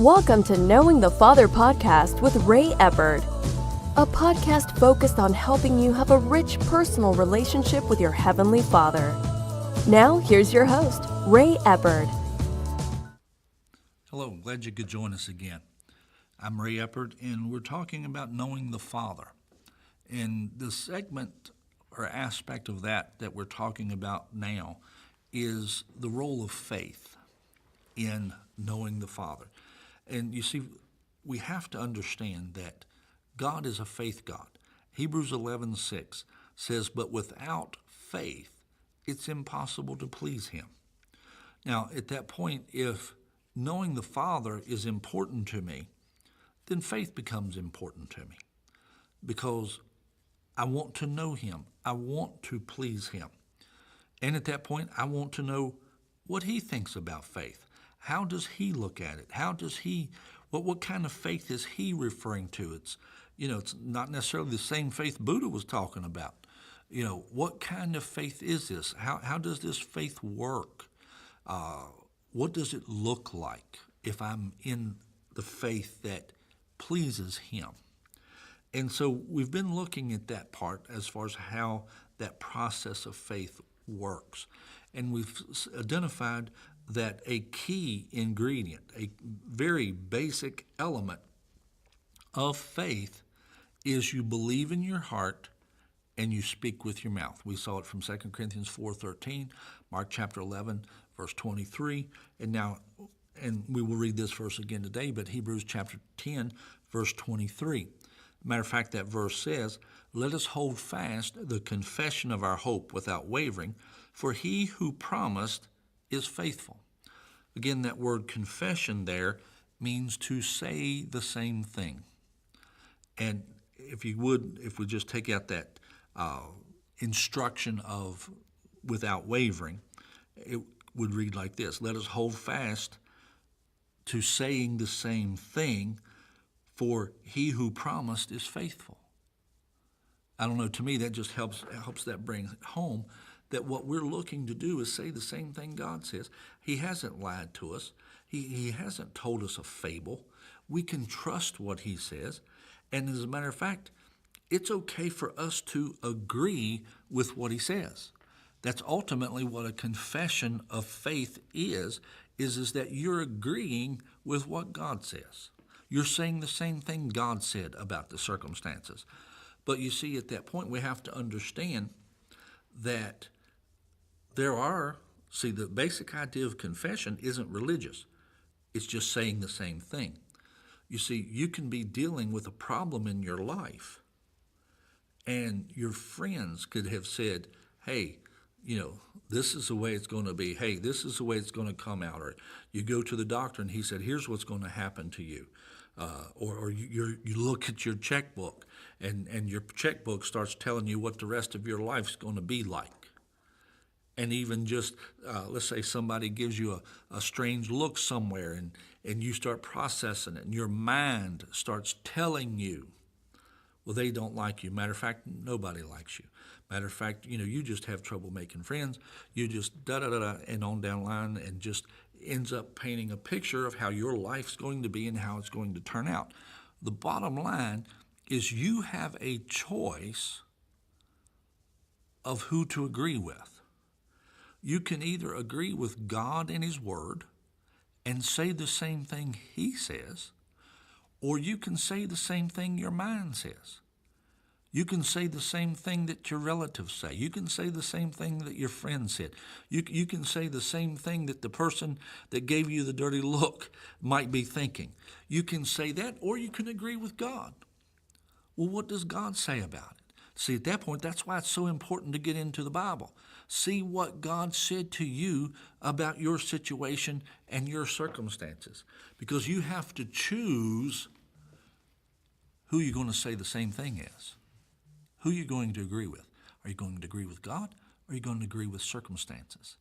Welcome to Knowing the Father podcast with Ray Eppard, a podcast focused on helping you have a rich personal relationship with your Heavenly Father. Now, here's your host, Ray Eppard. Hello, glad you could join us again. I'm Ray Eppard, and we're talking about knowing the Father. And the segment or aspect of that we're talking about now is the role of faith in knowing the Father. And you see, we have to understand that God is a faith God. Hebrews 11:6 says, "But without faith, it's impossible to please him." Now, at that point, if knowing the Father is important to me, then faith becomes important to me because I want to know him. I want to please him. And at that point, I want to know what he thinks about faith. How does he look at it? What kind of faith is he referring to? It's not necessarily the same faith Buddha was talking about. What kind of faith is this? How does this faith work? What does it look like if I'm in the faith that pleases him? And so we've been looking at that part as far as how that process of faith works. And we've identified that a key ingredient, a very basic element of faith is you believe in your heart and you speak with your mouth. We saw it from 2 Corinthians 4:13, Mark chapter 11, verse 23, and we will read this verse again today, but Hebrews chapter 10, verse 23. Matter of fact, that verse says, "Let us hold fast the confession of our hope without wavering, for he who promised is faithful." Again, that word confession there means to say the same thing. And if we just take out that instruction of without wavering, it would read like this: "Let us hold fast to saying the same thing, for he who promised is faithful." I don't know, to me that just helps that bring home that what we're looking to do is say the same thing God says. He hasn't lied to us. He hasn't told us a fable. We can trust what he says. And as a matter of fact, it's okay for us to agree with what he says. That's ultimately what a confession of faith is that you're agreeing with what God says. You're saying the same thing God said about the circumstances. But you see, at that point, we have to understand that the basic idea of confession isn't religious. It's just saying the same thing. You see, you can be dealing with a problem in your life, and your friends could have said, "Hey, this is the way it's going to be. Hey, this is the way it's going to come out." Or you go to the doctor and he said, "Here's what's going to happen to you." Or you look at your checkbook and your checkbook starts telling you what the rest of your life's going to be like. And even just, let's say somebody gives you a strange look somewhere and you start processing it and your mind starts telling you, well, they don't like you. Matter of fact, nobody likes you. Matter of fact, you just have trouble making friends. You just da-da-da-da and on down the line, and just ends up painting a picture of how your life's going to be and how it's going to turn out. The bottom line is you have a choice of who to agree with. You can either agree with God and his word and say the same thing he says, or you can say the same thing your mind says. You can say the same thing that your relatives say. You can say the same thing that your friend said. You can say the same thing that the person that gave you the dirty look might be thinking. You can say that, or you can agree with God. Well, what does God say about it? See, at that point, that's why it's so important to get into the Bible. See what God said to you about your situation and your circumstances, because you have to choose who you're going to say the same thing as. Who are you going to agree with? Are you going to agree with God, or are you going to agree with circumstances?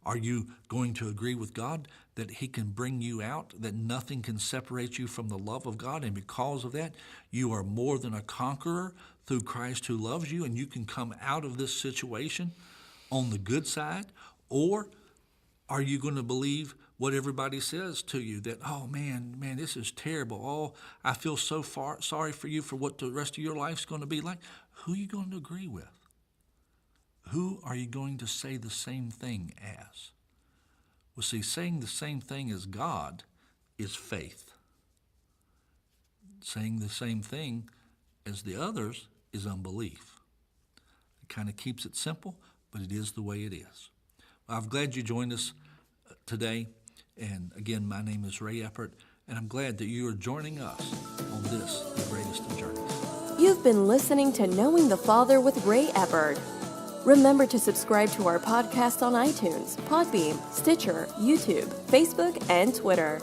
Are you going to agree with God that he can bring you out, that nothing can separate you from the love of God, and because of that, you are more than a conqueror through Christ who loves you, and you can come out of this situation on the good side? Or are you going to believe what everybody says to you that, oh man, this is terrible. Oh, I feel so sorry for you for what the rest of your life's going to be like. Who are you going to agree with? Who are you going to say the same thing as? Well, see, saying the same thing as God is faith. Saying the same thing as the others is unbelief. It kind of keeps it simple, but it is the way it is. Well, I'm glad you joined us today. And again, my name is Ray Eppert, and I'm glad that you are joining us on this, the greatest of journeys. You've been listening to Knowing the Father with Ray Eppert. Remember to subscribe to our podcast on iTunes, Podbean, Stitcher, YouTube, Facebook, and Twitter.